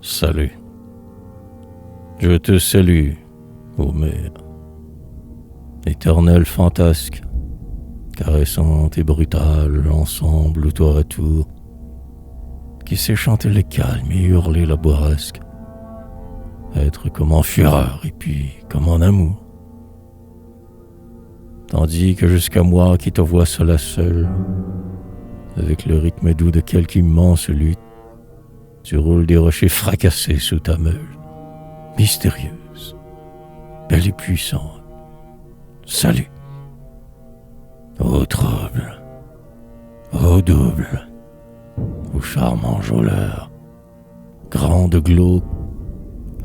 Salut. Je te salue, ô mer, éternelle fantasque, caressante et brutale, ensemble tour à tour, qui sait chanter le calme et hurler la bourrasque, être comme en fureur et puis comme en amour. Tandis que jusqu'à moi qui te vois seul à seul, avec le rythme doux de quelque immense lutte, tu roules des rochers fracassés sous ta meule, mystérieuse, belle et puissante. Salut. Ô trouble, ô double, ô charmant jôleur, grande glauque,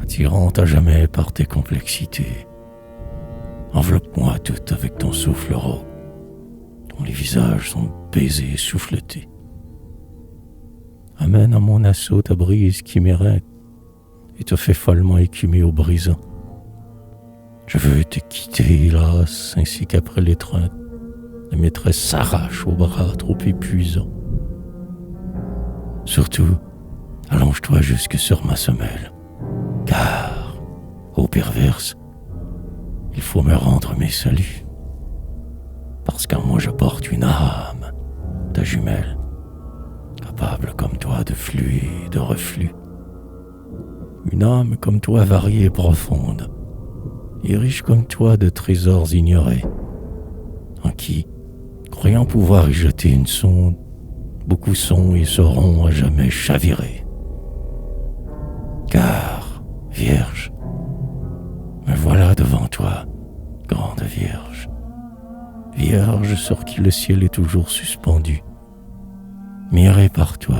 attirante à jamais par tes complexités. Enveloppe-moi toute avec ton souffle rauque, dont les visages sont baisés et souffletés. Amène à mon assaut ta brise qui m'éreinte et te fait follement écumer au brisant. Je veux te quitter, hélas, ainsi qu'après l'étreinte, la maîtresse s'arrache aux bras trop épuisants. Surtout, allonge-toi jusque sur ma semelle, car, ô perverse, il faut me rendre mes saluts, parce qu'en moi je porte une âme, ta jumelle, capable comme toi de flux et de reflux. Une âme comme toi variée et profonde, et riche comme toi de trésors ignorés, en qui, croyant pouvoir y jeter une sonde, beaucoup sont et seront à jamais chavirés. Car, Vierge, me voilà devant toi, grande Vierge, Vierge sur qui le ciel est toujours suspendu, miré par toi,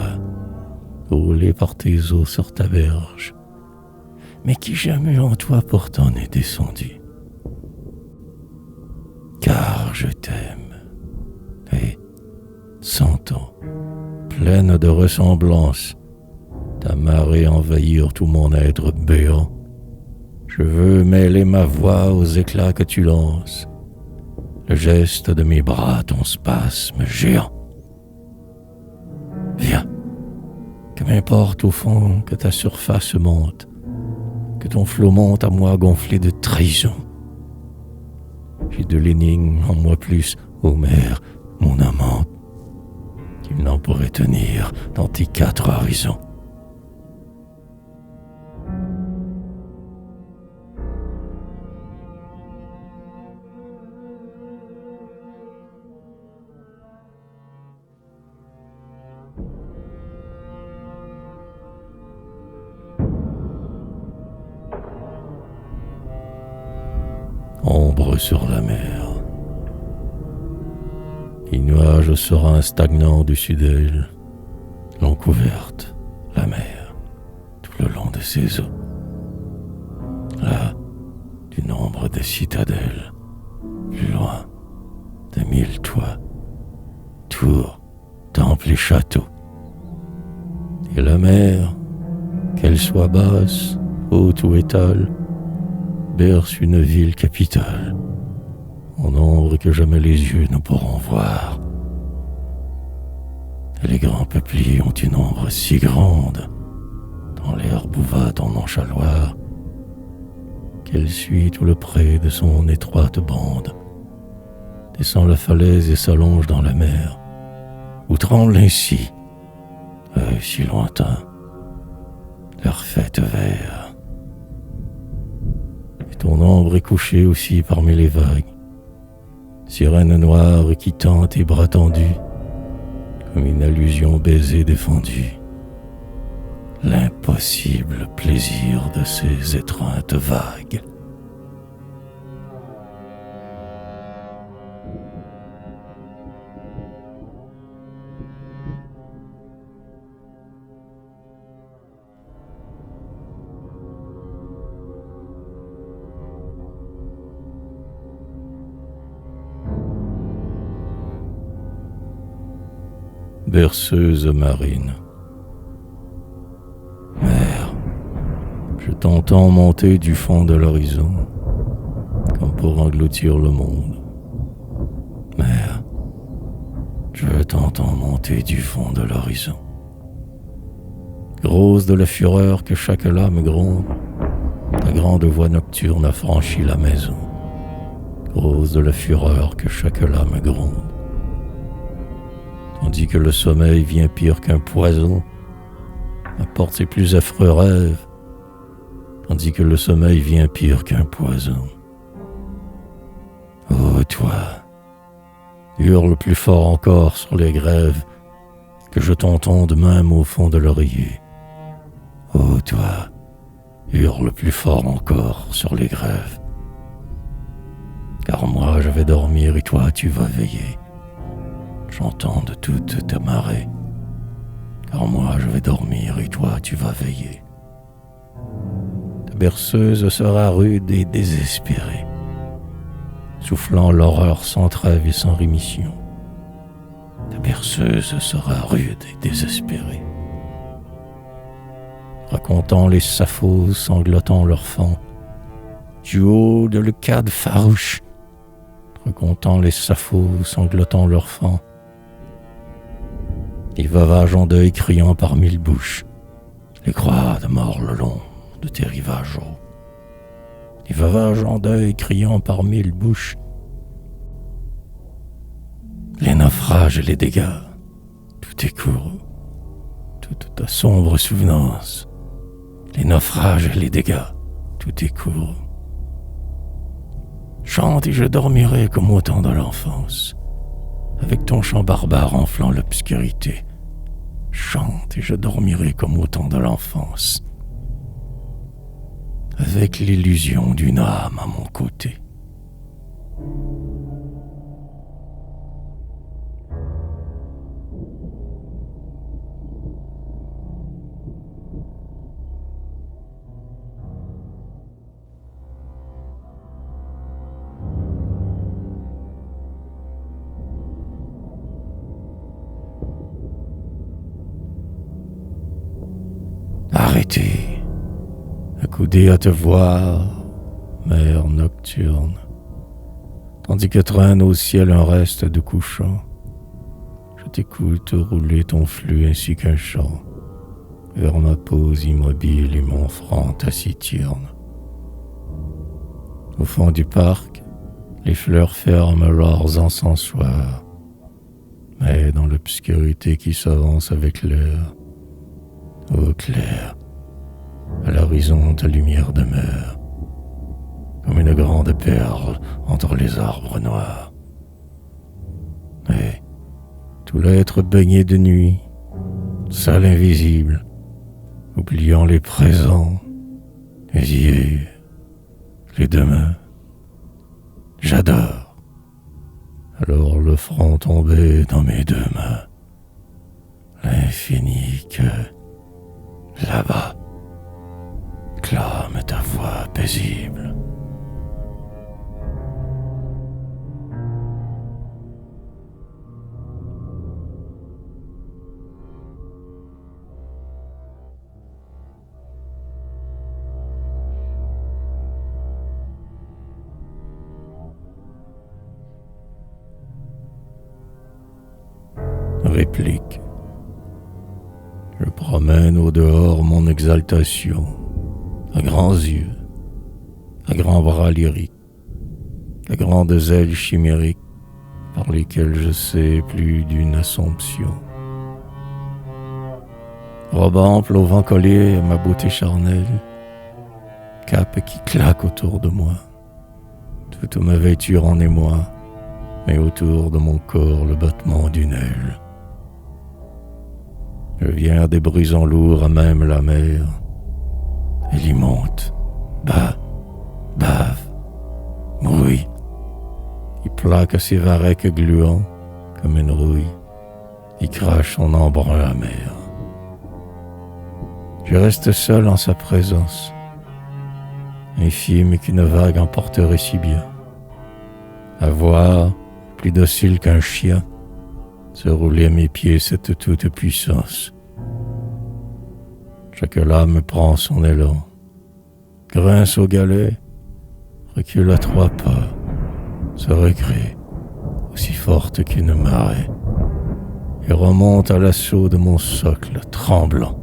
roulé par tes eaux sur ta berge, mais qui jamais en toi pourtant n'est descendu. Car je t'aime, et, sentant, pleine de ressemblance, ta marée envahir tout mon être béant, je veux mêler ma voix aux éclats que tu lances, le geste de mes bras, ton spasme géant. Viens, que m'importe au fond que ta surface monte, que ton flot monte à moi gonflé de trahison. J'ai de l'énigme en moi plus, ô mer, mon amante, qu'il n'en pourrait tenir dans tes quatre horizons. Ombre sur la mer. Les nuages sereins stagnants au-dessus d'elle l'ont couverte, la mer, tout le long de ses eaux. Là, du nombre de citadelles, plus loin, de 1000 toits, tours, temples et châteaux. Et la mer, qu'elle soit basse, haute ou étale, berce une ville capitale, en ombre que jamais les yeux ne pourront voir. Et les grands peupliers ont une ombre si grande, dans l'air bouvate en nonchaloir, qu'elle suit tout le pré de son étroite bande, descend la falaise et s'allonge dans la mer, où tremble ainsi, si lointain, leur fête vert. Ton ombre est couchée aussi parmi les vagues, sirène noire qui tend tes bras tendus, comme une allusion baisée défendue. L'impossible plaisir de ces étreintes vagues. Berceuse marine. Mer, je t'entends monter du fond de l'horizon, comme pour engloutir le monde. Mer, je t'entends monter du fond de l'horizon, Grosse de la fureur que chaque lame gronde, ta grande voix nocturne a franchi la maison. Grosse de la fureur que chaque lame gronde. Tandis que le sommeil vient pire qu'un poison, apporte ses plus affreux rêves. Tandis que le sommeil vient pire qu'un poison. Oh toi, hurle plus fort encore sur les grèves, que je t'entende même au fond de l'oreiller. Oh toi, hurle plus fort encore sur les grèves. Car moi je vais dormir et toi tu vas veiller. J'entends de toutes tes marées. Car moi je vais dormir et toi tu vas veiller. Ta berceuse sera rude et désespérée, soufflant l'horreur sans trêve et sans rémission. Ta berceuse sera rude et désespérée, racontant les sapphos sanglotant leurs fans, du haut de leucade farouche, racontant les sapphos sanglotant leurs fans, les vavages en deuil criant par mille bouches, les croix de mort le long de tes rivages hauts. Les vavages en deuil criant par mille bouches, les naufrages et les dégâts, tout est court, toute ta sombre souvenance, les naufrages et les dégâts, tout est court. Chante et je dormirai comme au temps de l'enfance, avec ton chant barbare enflant l'obscurité. Chante et je dormirai comme au temps de l'enfance, avec l'illusion d'une âme à mon côté. Arrêtez, accoudé à te voir, mer nocturne, tandis que traîne au ciel un reste de couchant. Je t'écoute rouler ton flux ainsi qu'un chant vers ma pose immobile et mon front taciturne. Au fond du parc, les fleurs ferment leurs encensoirs, mais dans l'obscurité qui s'avance avec l'heure, ô clair, à l'horizon ta lumière demeure, comme une grande perle entre les arbres noirs. Et tout l'être baigné de nuit, seul invisible, oubliant les présents, les hier, les demain, j'adore. Alors le front tombé dans mes deux mains, l'infini que là-bas clame ta voix paisible. Réplique. Je promène au dehors mon exaltation, à grands yeux, à grands bras lyriques, à grandes ailes chimériques par lesquelles je sais plus d'une assomption. Robe ample au vent collé à ma beauté charnelle, cape qui claque autour de moi, toute ma vêture en émoi, mais autour de mon corps le battement d'une aile. Je viens des brisants lourds à même la mer. Elle y monte, bat, bave, mouille. Il plaque ses varechs gluants comme une rouille. Il crache son embrun amer. Je reste seul en sa présence, infime qu'une vague emporterait si bien. À voir, plus docile qu'un chien, se rouler à mes pieds cette toute puissance. Chaque lame prend son élan, grince au galet, recule à 3 pas, se recrée, aussi forte qu'une marée, et remonte à l'assaut de mon socle tremblant.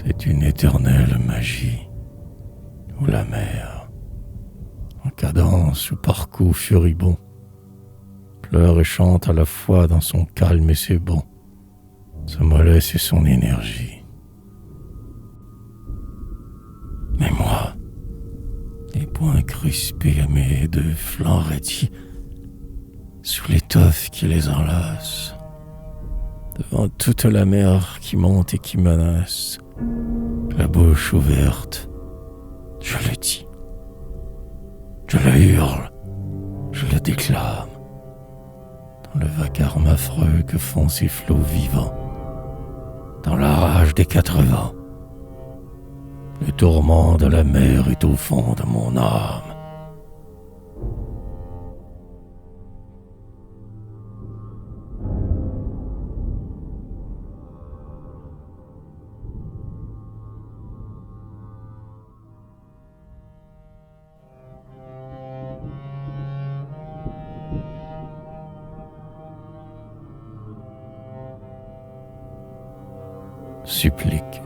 C'est une éternelle magie, où la mer, en cadence ou par coups furibonds, pleure et chante à la fois dans son calme et ses bonds, sa mollesse et son énergie. Mais moi, les poings crispés à mes deux flancs raidis, sous l'étoffe qui les enlace, devant toute la mer qui monte et qui menace, la bouche ouverte, je le dis, je le hurle, je le déclame, dans le vacarme affreux que font ces flots vivants, dans la rage des 4 vents. Le tourment de la mer est au fond de mon âme. Supplique.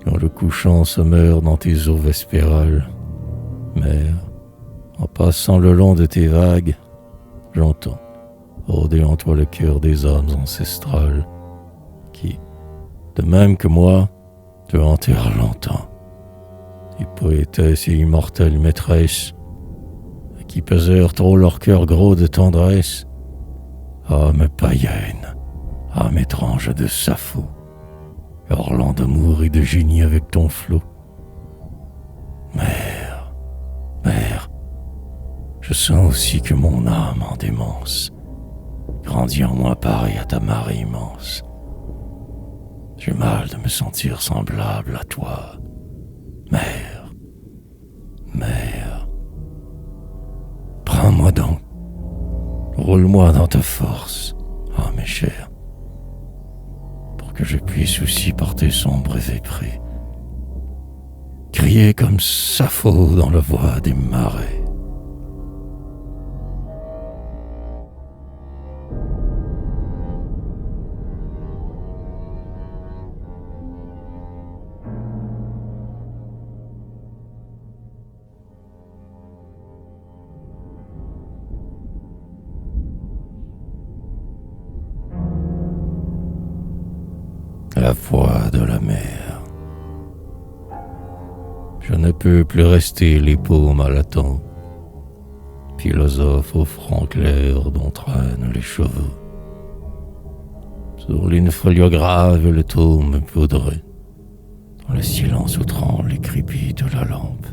Quand le couchant se meurt dans tes eaux vespérales, mer, en passant le long de tes vagues, j'entends rôder en toi le cœur des âmes ancestrales qui, de même que moi, te hantèrent longtemps. Tes poétesses et immortelles maîtresses, à qui pesèrent trop leur cœur gros de tendresse, âme païenne, âme étrange de Sappho, hurlant d'amour et de génie avec ton flot. Mère, mère, je sens aussi que mon âme en démence grandit en moi pareil à ta marée immense. J'ai mal de me sentir semblable à toi, mère, mère. Prends-moi donc, roule-moi dans ta force, ah mes chers, que je puisse aussi porter sombre et épris, crier comme Sappho dans la voix des marais. La voix de la mer. Je ne peux plus rester les paumes à la tempe, philosophe au front clair dont traînent les cheveux. Sur l'infolio grave le tome poudré, dans le silence outrant les crépits de la lampe.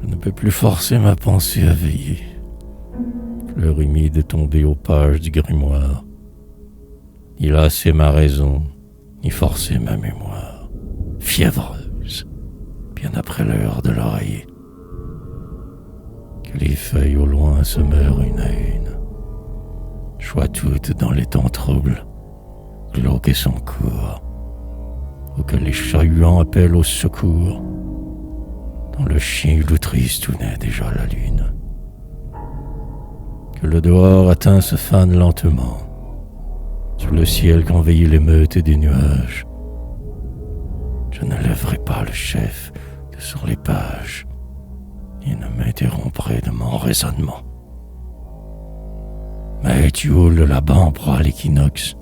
Je ne peux plus forcer ma pensée à veiller, fleur humide tombée aux pages du grimoire, ni lasser ma raison, ni forcer ma mémoire, fiévreuse, bien après l'heure de l'oreiller. Que les feuilles au loin se meurent une à une, choient toutes dans les temps troubles, glauques et son cours, ou que les chats huants appellent au secours, dans le chien loup triste où naît déjà la lune. Que le dehors atteint se fane lentement, sous le ciel qu'envahit l'émeute des nuages. Je ne lèverai pas le chef que sur les pages, et ne m'interromprai de mon raisonnement. Mais tu houles là-bas en proie à l'équinoxe,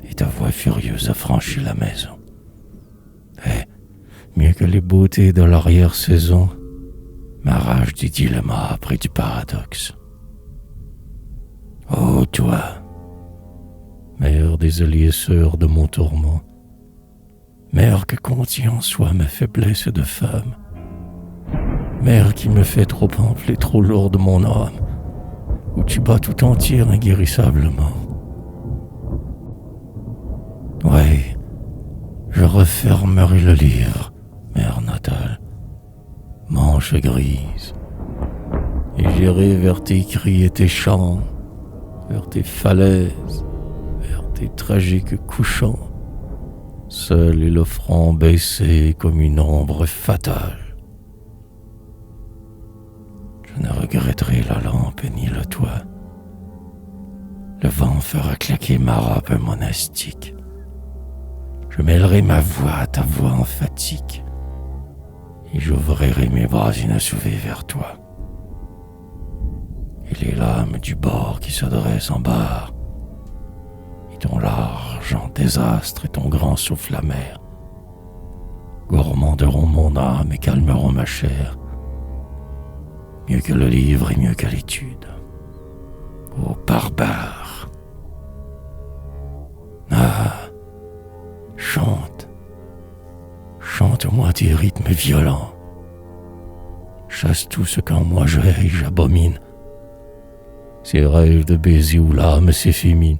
et ta voix furieuse a franchi la maison. Et, mieux que les beautés de l'arrière-saison, ma rage du dilemma près du paradoxe. Ô toi, mère des alliés sœurs de mon tourment, mère que contient en soi ma faiblesse de femme, mère qui me fait trop ample et trop lourde mon âme, où tu bats tout entière inguérissablement. Ouais, je refermerai le livre, mère natale, manche grise, et j'irai vers tes cris et tes chants, vers tes falaises, vers tes tragiques couchants, seul et le front baissé comme une ombre fatale. Je ne regretterai la lampe ni le toit. Le vent fera claquer ma robe monastique, Je mêlerai ma voix à ta voix emphatique, et j'ouvrirai mes bras inassouvis vers toi. Et les lames du bord qui se dressent en barre, et ton large en désastre et ton grand souffle amer, gourmanderont mon âme et calmeront ma chair, mieux que le livre et mieux que l'étude. Ô barbare! Ah! Chante, chante-moi tes rythmes violents. Chasse tout ce qu'en moi je hais et j'abomine. Ces rêves de baisers où l'âme s'effémine,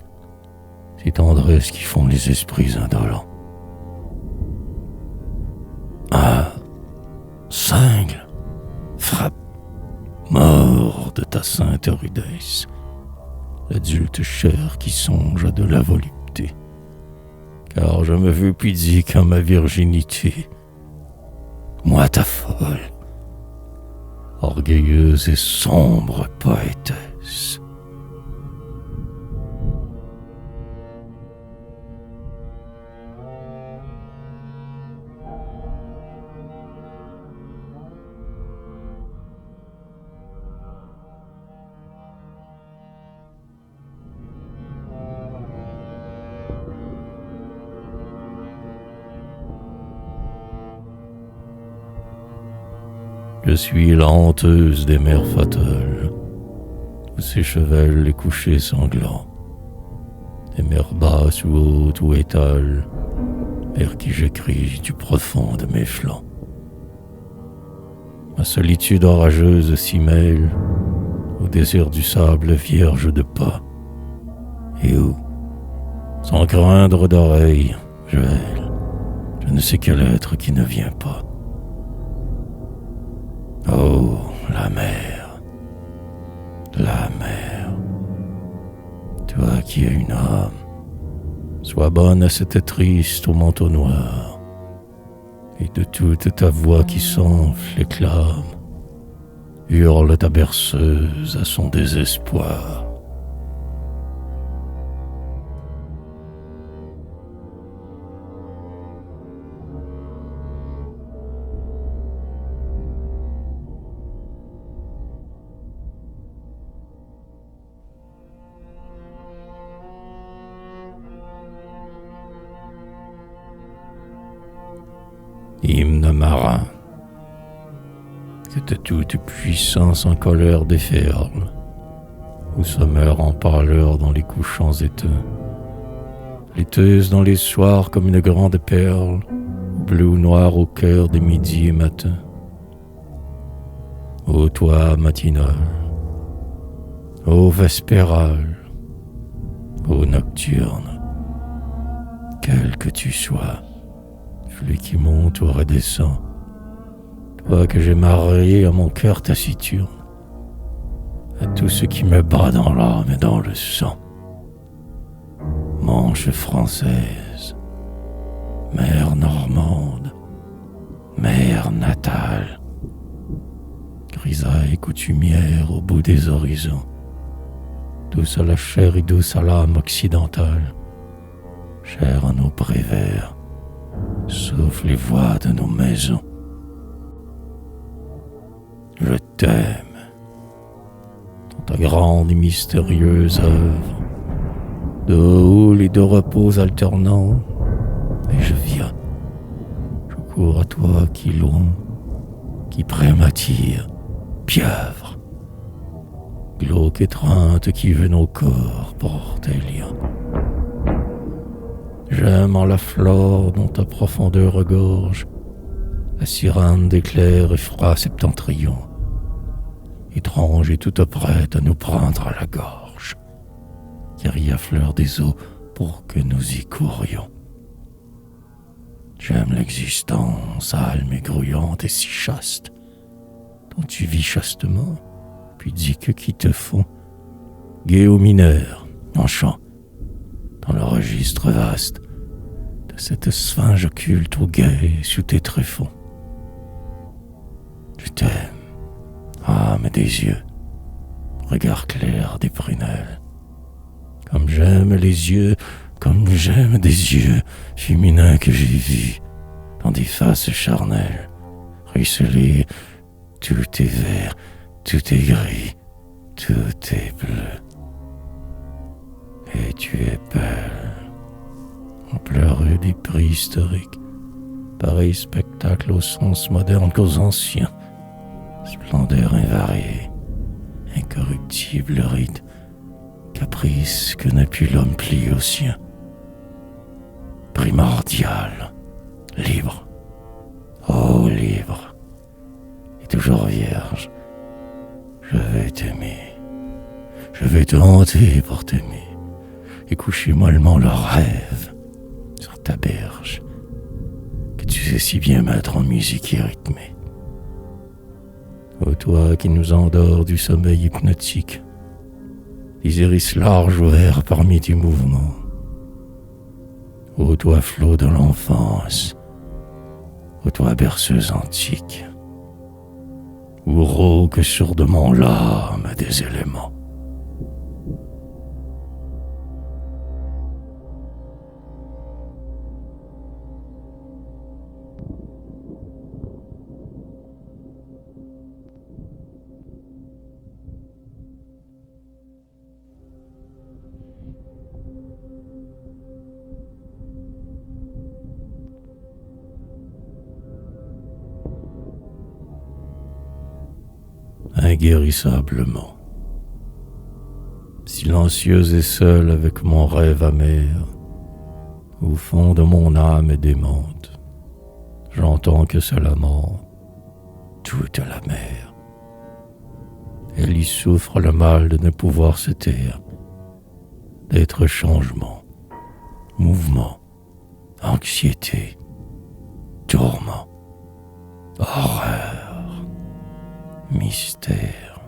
ces tendresses qui font les esprits indolents. Ah, cingle, frappe, mort de ta sainte rudesse, l'adulte chair qui songe à de la volupté. Car je me veux pudique en ma virginité, moi ta folle, orgueilleuse et sombre poétesse. Je suis la honteuse des mers fatales, où s'échevèlent les couchers sanglants, des mers basses ou hautes ou étales, vers qui j'écris du profond de mes flancs. Ma solitude orageuse s'y mêle au désert du sable vierge de pas, et où, sans craindre d'oreille, je hèle je ne sais quel être qui ne vient pas. Oh, la mer, toi qui as une âme, sois bonne à cette triste au manteau noir, et de toute ta voix qui s'enfle et clame, hurle ta berceuse à son désespoir. Hymne marin, que ta toute puissance en colère déferle, où se meurt en pâleur dans les couchants éteints, laiteuse dans les soirs comme une grande perle, bleu ou noir au cœur des midis et matins. Ô toi matinal, ô vespéral, ô nocturne, quel que tu sois, flux qui monte ou redescend, toi que j'ai marié à mon cœur taciturne, à tout ce qui me bat dans l'âme et dans le sang. Manche française, mer normande, mer natale, grisaille coutumière au bout des horizons, douce à la chair et douce à l'âme occidentale, chère à nos prévers, sauf les voix de nos maisons. Je t'aime dans ta grande et mystérieuse œuvre, de houle et de repos alternants, et je viens, je cours à toi qui loin, qui près m'attire, pieuvre, glauque étreinte qui veut nos corps pour tes liens. J'aime en la flore dont ta profondeur regorge, la sirène d'éclairs et froid septentrion, étrange et toute prête à nous prendre à la gorge, qui rit à fleur des eaux pour que nous y courions. J'aime l'existence âme et grouillante et si chaste, dont tu vis chastement, pudique qui te font, gai aux mineurs, en chant, dans le registre vaste de cette sphinge occulte au guet sous tes tréfonds. Je t'aime, âme des yeux, regard clair des prunelles, comme j'aime les yeux comme j'aime des yeux féminins que j'ai vus dans des faces charnelles, ruisseler, tout est vert, tout est gris, tout est bleu. Et tu es belle. On pleurait des prix historiques, pareil spectacle au sens moderne qu'aux anciens. Splendeur invariée, incorruptible rite, caprice que n'a pu l'homme plier au sien. Primordial, libre, oh libre, et toujours vierge, je vais t'aimer, je vais te hanter pour t'aimer, et coucher mollement le rêve sur ta berge, que tu sais si bien mettre en musique et rythmée. Ô toi qui nous endors du sommeil hypnotique, les iris larges ouverts parmi tes mouvements. Ô toi flot de l'enfance, ô toi berceuse antique, ou rauque sourdement l'âme des éléments. Inguérissablement, silencieuse et seule avec mon rêve amer, au fond de mon âme démente, j'entends que se lamente toute la mer. Elle y souffre le mal de ne pouvoir se taire, d'être changement, mouvement, anxiété, tourment, horreur, mystère.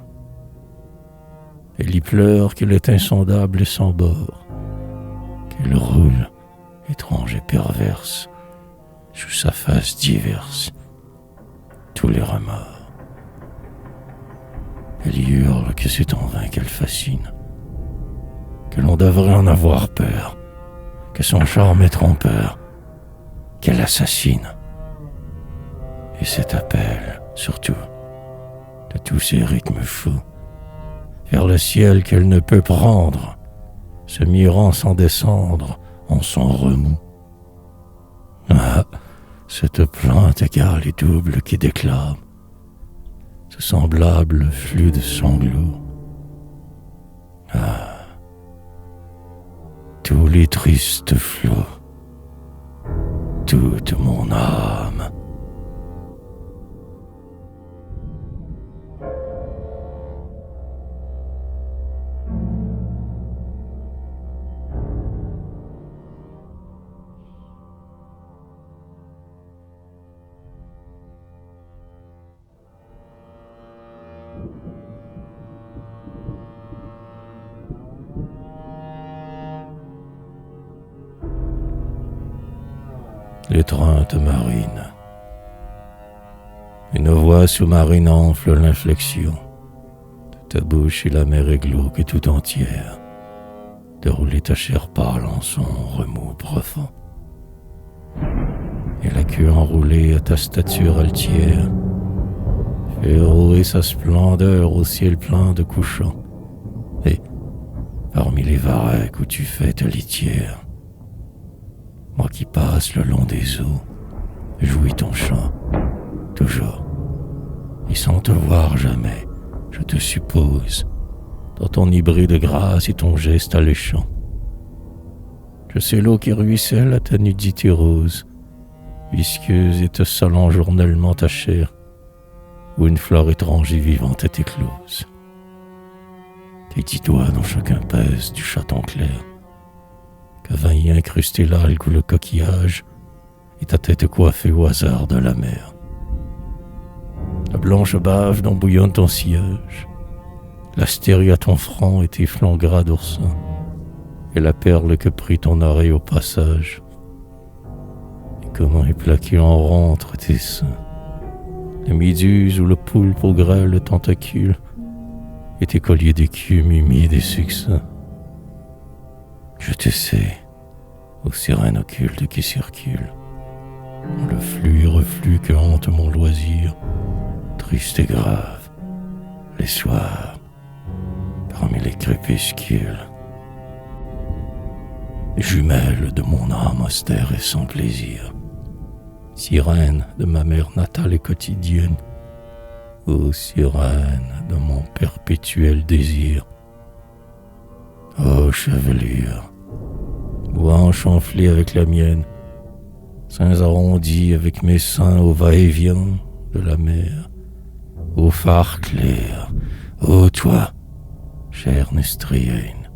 Elle y pleure qu'elle est insondable et sans bord, qu'elle roule, étrange et perverse, sous sa face diverse, tous les remords. Elle y hurle que c'est en vain qu'elle fascine, que l'on devrait en avoir peur, que son charme est trompeur, qu'elle assassine. Et cet appel, surtout, de tous ces rythmes fous, vers le ciel qu'elle ne peut prendre, se mirant sans descendre en son remous. Ah, cette plainte égale et double qui déclame, ce semblable flux de sanglots. Ah, tous les tristes flots, toute mon âme. L'étreinte marine. Une voix sous-marine enfle l'inflexion. De ta bouche et la mer est glauque et tout entière. De rouler ta chair pâle en son remous profond. Et la queue enroulée à ta stature altière fait rouer sa splendeur au ciel plein de couchants. Et parmi les varechs où tu fais ta litière, moi qui passe le long des eaux, jouis ton chant, toujours, et sans te voir jamais, je te suppose, dans ton hybride de grâce et ton geste alléchant. Je sais l'eau qui ruisselle à ta nudité rose, visqueuse et te salant journellement ta chair, où une fleur étrange et vivante est éclose. Tes 10 doigts dont chacun pèse du chaton clair, que vint y incruster l'algue ou le coquillage, et ta tête coiffée au hasard de la mer. La blanche bave dont bouillonne ton sillage, l'astérie à ton front et tes flancs gras d'oursin, et la perle que prit ton oreille au passage. Et comment est plaqué en rond entre tes seins, la méduse ou le poulpe au grêle tentacule, et tes colliers d'écume humides et succincts. Je te sais, aux sirènes occultes qui circulent, dans le flux et reflux que hante mon loisir, triste et grave, les soirs, parmi les crépuscules. Jumelle de mon âme austère et sans plaisir, sirène de ma mère natale et quotidienne, ô sirène de mon perpétuel désir, ô chevelure, bois enchanflé avec la mienne, seins arrondis avec mes seins au va-et-vient de la mer, ô phare clair, ô toi, chère Nestrienne,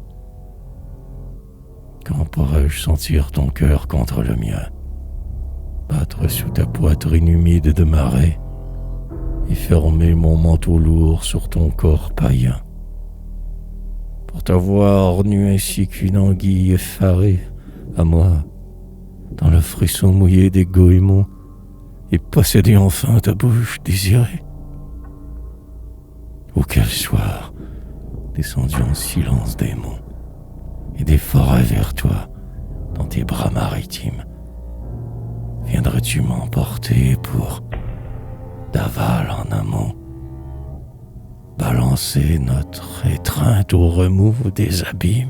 quand pourrais-je sentir ton cœur contre le mien, battre sous ta poitrine humide de marée, et fermer mon manteau lourd sur ton corps païen, pour t'avoir nu ainsi qu'une anguille effarée, à moi, dans le frisson mouillé des goémons, et posséder enfin ta bouche désirée. Ou quel soir, descendu en silence des monts et des forêts vers toi, dans tes bras maritimes, viendrais-tu m'emporter pour, d'aval en amont, balancer notre étreinte au remous des abîmes?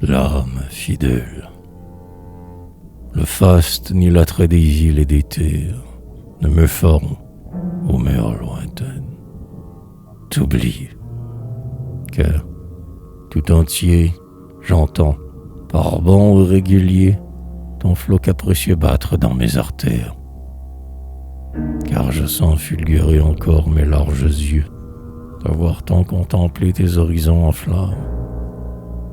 L'âme fidèle, le faste ni l'attrait des îles et des terres ne me feront, aux mers lointaines, t'oublier, car tout entier j'entends, par bond régulier, ton flot capricieux battre dans mes artères, car je sens fulgurer encore mes larges yeux, d'avoir tant contemplé tes horizons en flammes,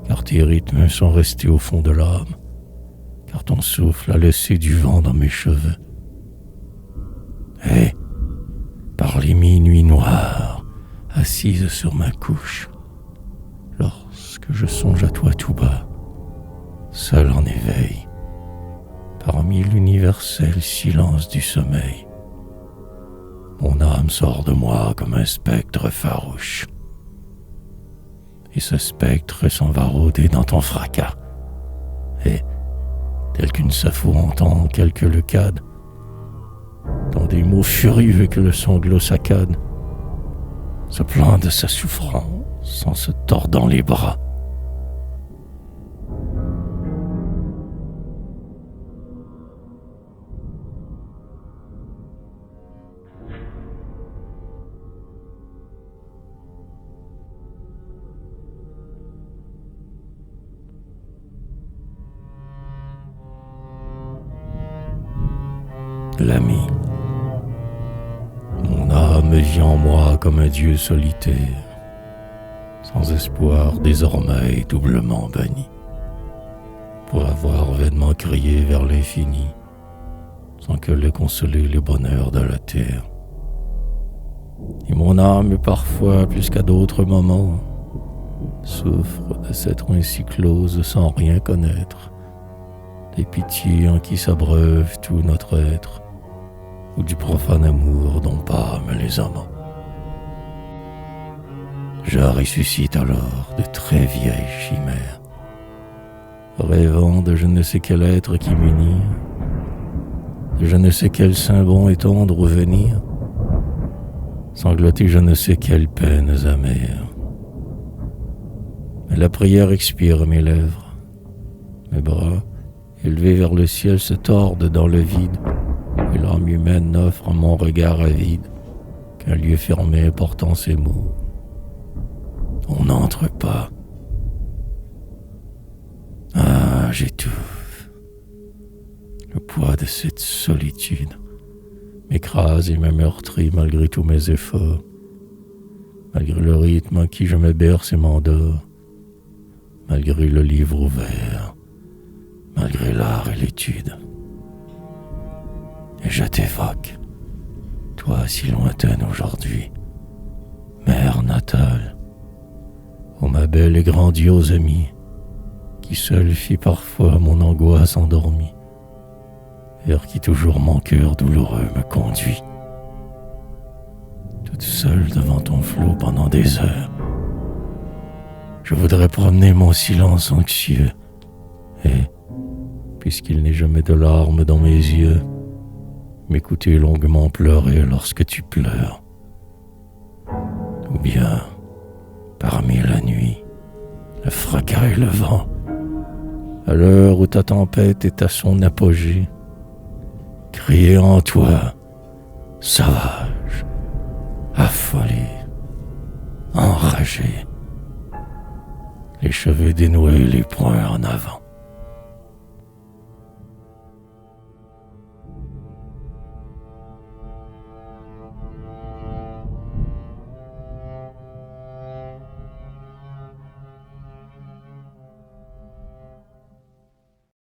car tes rythmes sont restés au fond de l'âme, car ton souffle a laissé du vent dans mes cheveux. Et, par les minuits noirs, assise sur ma couche, lorsque je songe à toi tout bas, seul en éveil, parmi l'universel silence du sommeil, mon âme sort de moi comme un spectre farouche. Et ce spectre s'en va rôder dans ton fracas. Et, tel qu'une sapho entend quelque leucade, dans des mots furieux que le sanglot saccade, se plaint de sa souffrance en se tordant les bras. L'ami, mon âme vit en moi comme un dieu solitaire, sans espoir désormais doublement banni, pour avoir vainement crié vers l'infini, sans que l'ait consolé les bonheurs de la terre. Et mon âme, parfois plus qu'à d'autres moments, souffre de s'être ainsi close sans rien connaître, des pitiés en qui s'abreuve tout notre être, ou du profane amour dont pâment les amants. Je ressuscite alors de très vieilles chimères, rêvant de je ne sais quel être qui m'unit, de je ne sais quel sein bon et tendre au venir, sangloter je ne sais quelles peines amères. Mais la prière expire mes lèvres, mes bras, élevés vers le ciel, se tordent dans le vide, et l'âme humaine n'offre à mon regard avide qu'un lieu fermé portant ces mots. On n'entre pas. Ah, j'étouffe. Le poids de cette solitude m'écrase et me meurtrit malgré tous mes efforts, malgré le rythme en qui je me berce et m'endors, malgré le livre ouvert, malgré l'art et l'étude. Et je t'évoque, Toi si lointaine aujourd'hui, mère natale, ô ma belle et grandiose amie, qui seule fit parfois mon angoisse endormie, vers qui toujours mon cœur douloureux me conduit. Toute seule devant ton flot pendant des heures, je voudrais promener mon silence anxieux, et, puisqu'il n'est jamais de larmes dans mes yeux, m'écouter longuement pleurer lorsque tu pleures. Ou bien, parmi la nuit, le fracas et le vent, à l'heure où ta tempête est à son apogée, crier en toi, sauvage, affolé, enragé, les cheveux dénoués, les poings en avant.